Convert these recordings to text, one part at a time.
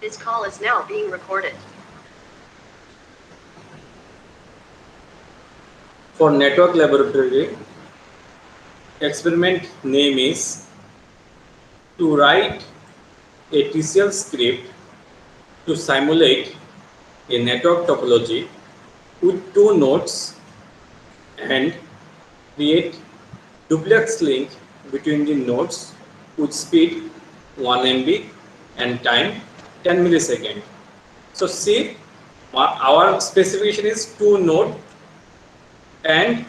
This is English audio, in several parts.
This call is now being recorded. For network laboratory, experiment name is to write a TCL script to simulate a network topology with two nodes and create duplex link between the nodes with speed 1 MB and time 10 millisecond. So see, our specification is two node and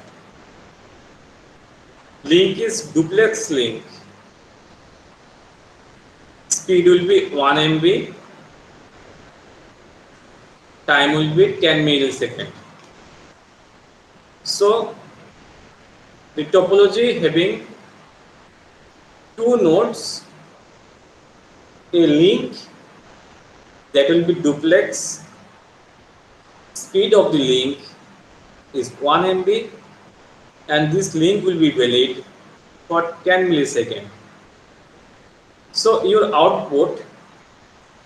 link is duplex link. Speed will be 1 MB, time will be 10 millisecond. So the topology having two nodes, a link that will be duplex, speed of the link is 1 MB and this link will be valid for 10 millisecond. So your output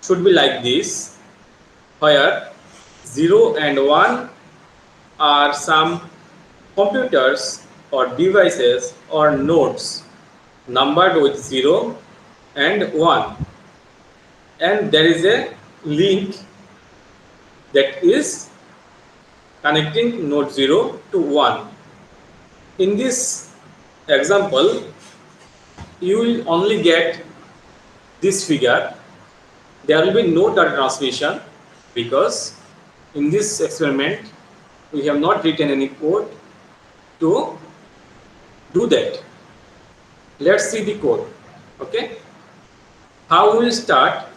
should be like this, where 0 and 1 are some computers or devices or nodes numbered with 0 and 1, and there is a link that is connecting node 0 to 1. In this example, you will only get this figure. There will be no data transmission because in this experiment we have not written any code to do that. Let's see the code. Okay, how we will start?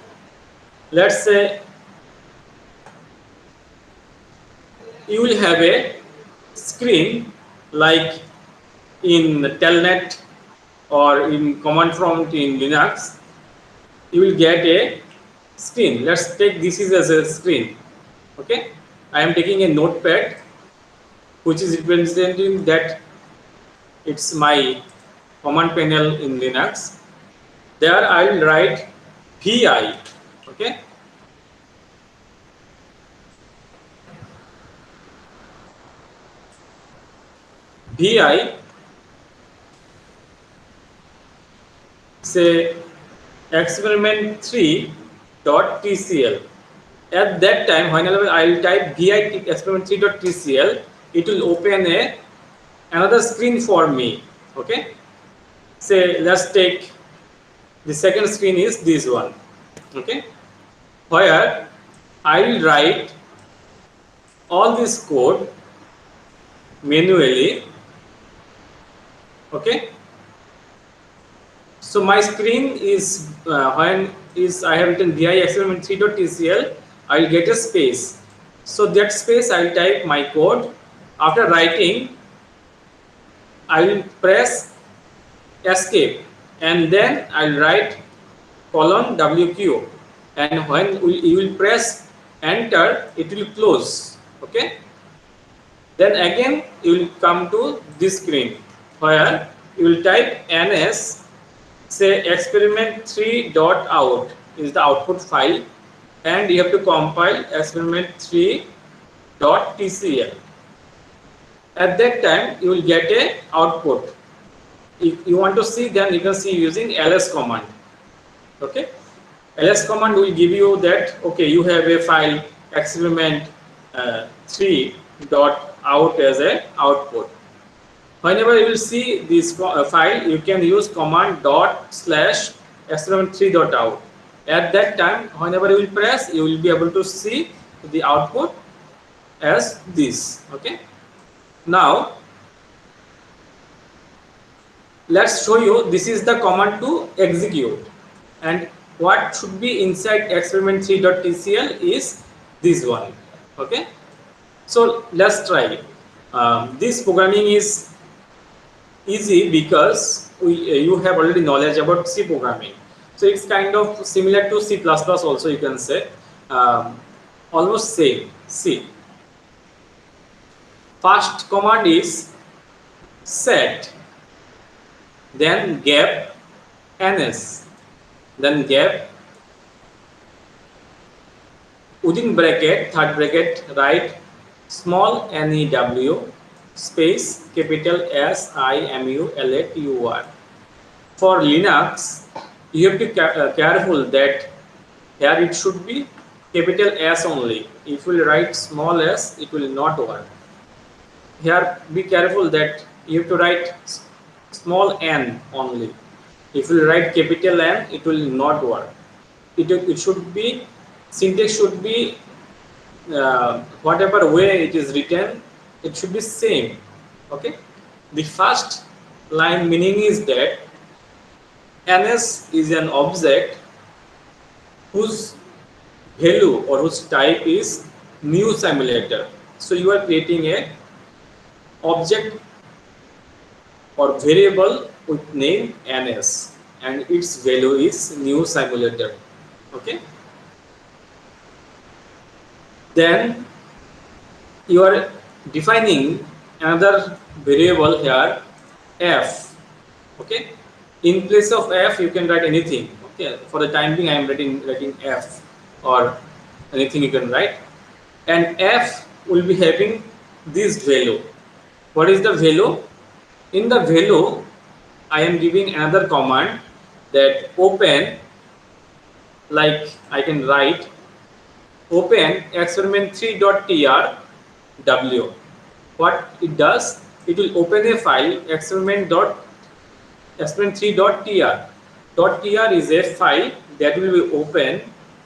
Let's say you will have a screen like in Telnet or in command prompt in Linux. You will get a screen. Let's take this is as a screen. Okay, I am taking a notepad which is representing that it's my command panel in Linux. There I will write VI. Okay, VI, say experiment 3.tcl. At that time, whenever I will type VI experiment 3.tcl, it will open another screen for me. Okay, say let's take the second screen is this one. Okay, where I will write all this code manually. Okay, so my screen is when is I have written VI experiment 3.tcl, I will get a space. So that space I will type my code. After writing, I will press escape and then I will write colon WQ, and when you will press enter, it will close. Okay, then again you will come to this screen where you will type ns, say experiment 3.out is the output file, and you have to compile experiment 3.tcl. At that time you will get a output. If you want to see, then you can see using ls command. Okay, ls command will give you that okay, you have a file experiment 3.out as a output. Whenever you will see this file, you can use command ./experiment3.out. At that time, whenever you will press, you will be able to see the output as this. Okay, now let's show you, this is the command to execute, and what should be inside experiment 3.tcl is this one. Okay, so let's try. This programming is easy because you have already knowledge about C programming, so it's kind of similar to C++ also, you can say, almost same. C. First command is set, then gap ns, then gap within bracket, third bracket, write small new space capital SIMULATUR. For Linux, you have to careful that here it should be capital S only. If you write small s, it will not work. Here be careful that you have to write small n only. If you write capital N, it will not work. It should be, syntax should be whatever way it is written, it should be same. Okay, the first line meaning is that ns is an object whose value or whose type is new simulator. So you are creating a object or variable with name ns and its value is new simulator. Okay, then you are defining another variable here f. Okay, in place of f you can write anything. Okay, for the time being I am writing f or anything you can write, and f will be having this value. What is the value? In the value I am giving another command that open, like I can write open experiment3.tr w. What it does, it will open a file experiment3.tr. .tr is a file that will be open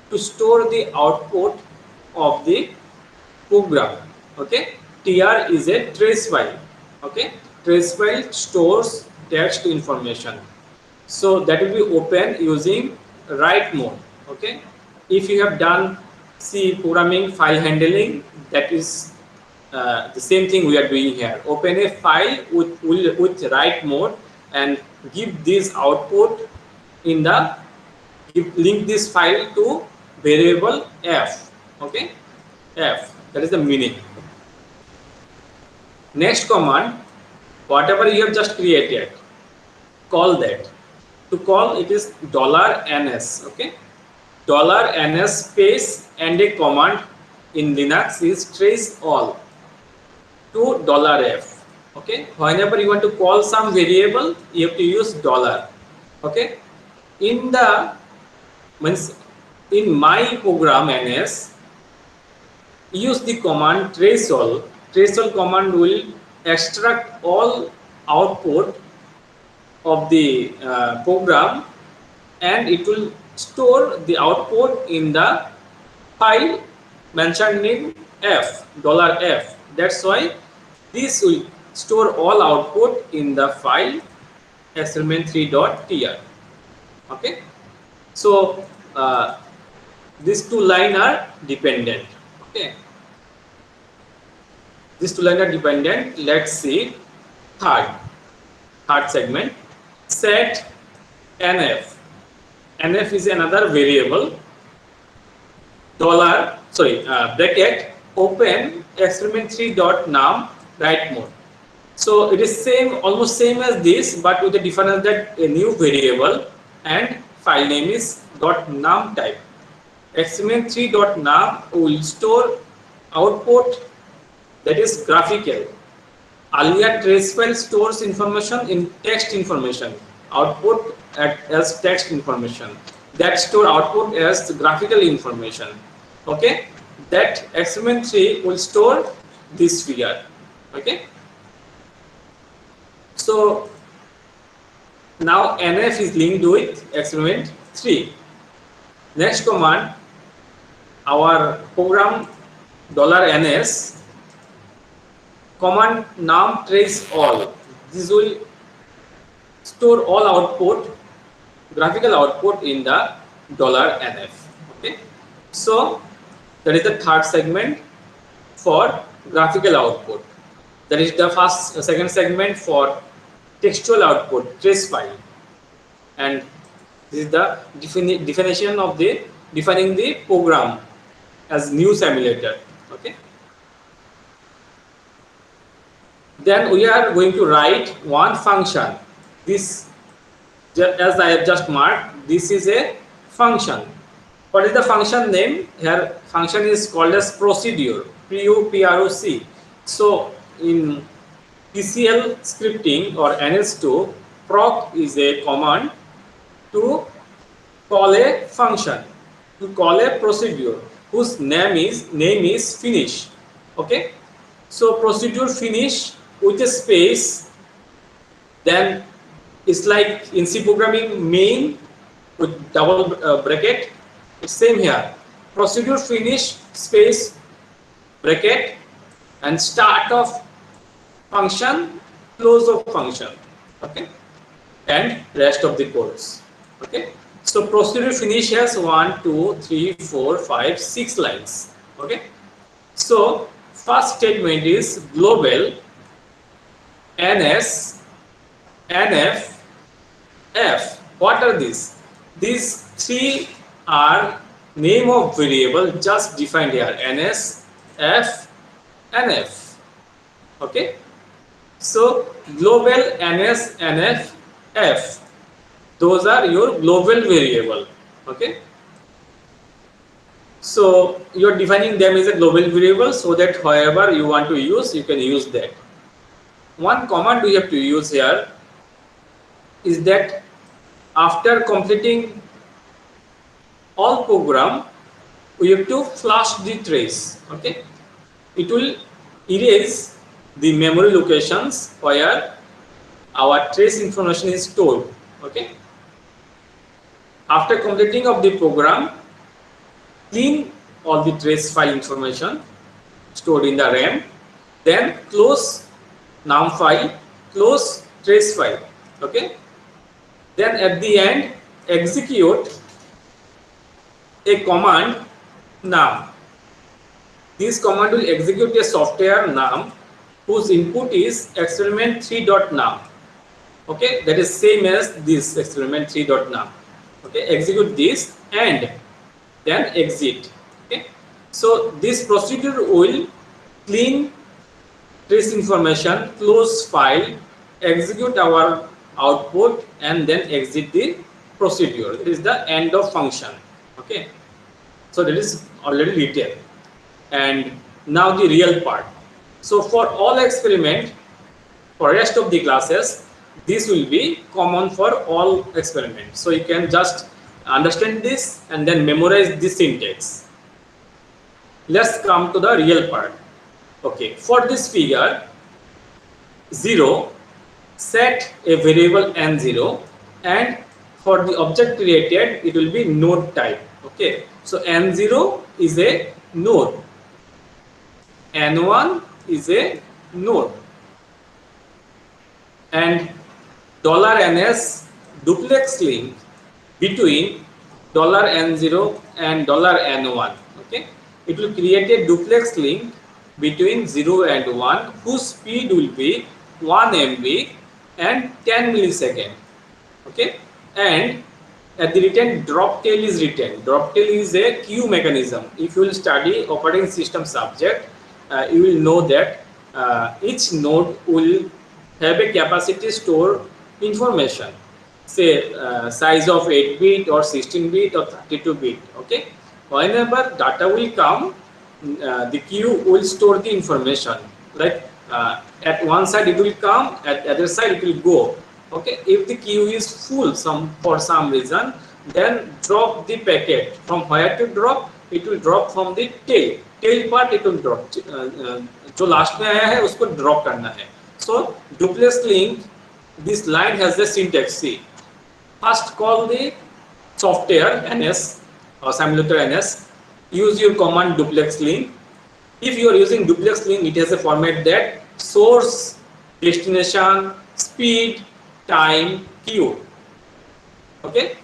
to store the output of the program. Okay, tr is a trace file. Okay, trace file stores text information, so that will be open using write mode. Okay, if you have done C programming file handling, that is the same thing we are doing here. Open a file with write mode and give this output in the link this file to variable f. Okay, f, that is the meaning. Next command, whatever you have just created, call that. To call it is $ns. Okay, $ns space and a command in Linux is trace all to $f. Okay, whenever you want to call some variable, you have to use $. Okay, in the means in my program ns, use the command trace all. Trace all command will extract all output of the program and it will store the output in the file mentioned in f, $f. That's why this will store all output in the file experiment3.tr. Okay, so these two lines are dependent. Okay, these two lines are dependent. Let's see third segment, set nf. Nf is another variable, bracket open experiment3.num write mode. So it is same, almost same as this, but with the difference that a new variable and file name is .num type. experiment3.num will store output that is graphical. Earlier trace file stores information in text information, output as text information, that store output as graphical information. Okay, that experiment3 will store this figure. Okay, so now nf is linked with experiment3. Next command, our program $ns command num trace all. This will store all output, graphical output in the $nf. Okay, so that is the third segment for graphical output. That is the second segment for textual output, trace file, and this is the definition of the defining the program as new simulator. Okay, then we are going to write one function. This, as I have just marked, this is a function. What is the function name? Here function is called as procedure, PUPROC. So in TCL scripting or NS2, proc is a command to call a function, to call a procedure whose name is finish. Okay, so procedure finish with a space, then it's like in C programming main with double bracket. It's same here, procedure finish space bracket and start of function, close of function. Okay, and rest of the codes. Okay, so procedure finish has 1 2 3 4 5 6 lines. Okay, so first statement is global ns nf f. What are these? These three are name of variable just defined here, ns, f, nf. Okay, so global ns, nf, f, those are your global variable. Okay, so you're defining them as a global variable so that however you want to use, you can use that. One command we have to use here is that after completing all program, we have to flush the trace. Okay, it will erase the memory locations where our trace information is stored. Okay, after completing of the program, clean all the trace file information stored in the RAM, then close num file, close trace file. Okay, then at the end execute a command num. This command will execute a software num whose input is experiment3.num. Okay, that is same as this experiment3.num. Okay, execute this and then exit. Okay, so this procedure will clean trace information, close file, execute our output and then exit the procedure. It is the end of function. Okay, so that is already written. And now the real part. So for all experiment, for rest of the classes, this will be common for all experiments. So you can just understand this and then memorize the syntax. Let's come to the real part. Okay, for this figure 0, set a variable n0 and for the object created it will be node type. Okay, so n0 is a node, n1 is a node, and $ns duplex link between $n0 and $n1. Okay, it will create a duplex link between 0 and 1 whose speed will be 1 MB and 10 millisecond. Okay, and at the return drop tail is written. Drop tail is a queue mechanism. If you will study operating system subject, you will know that each node will have a capacity store information, say size of 8-bit or 16-bit or 32-bit. Okay, whenever data will come, the queue will store the information. Like at one side it will come, at the other side it will go. Okay, if the queue is full for some reason, then drop the packet. From where to drop? It will drop from the tail part. It will drop. जो last में आया है उसको drop करना है. So duplex link, this line has the syntax. See, first call the software ns or simulator ns. Use your command duplex link. If you are using duplex link, it has a format that source, destination, speed, time, queue. Okay,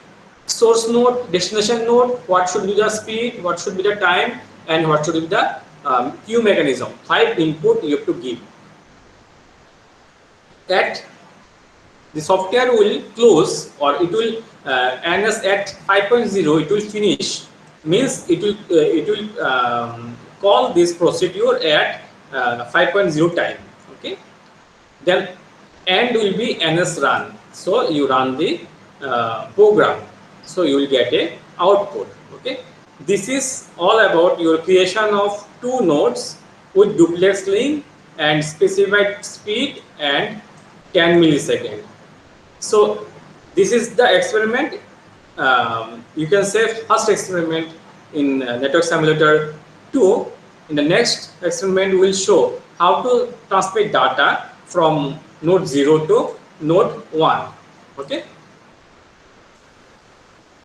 source node, destination node, what should be the speed, what should be the time, and what should be the queue mechanism. 5 input you have to give. That the software will close, or it will ns at 5.0 it will finish, means it will call this procedure at 5.0 time. Okay, then end will be ns run, so you run the program, so you will get a output. Okay, this is all about your creation of two nodes with duplex link and specified speed and 10 millisecond. So this is the experiment. You can say first experiment in network simulator 2. In the next experiment, we will show how to transmit data from node 0 to node 1. Okay.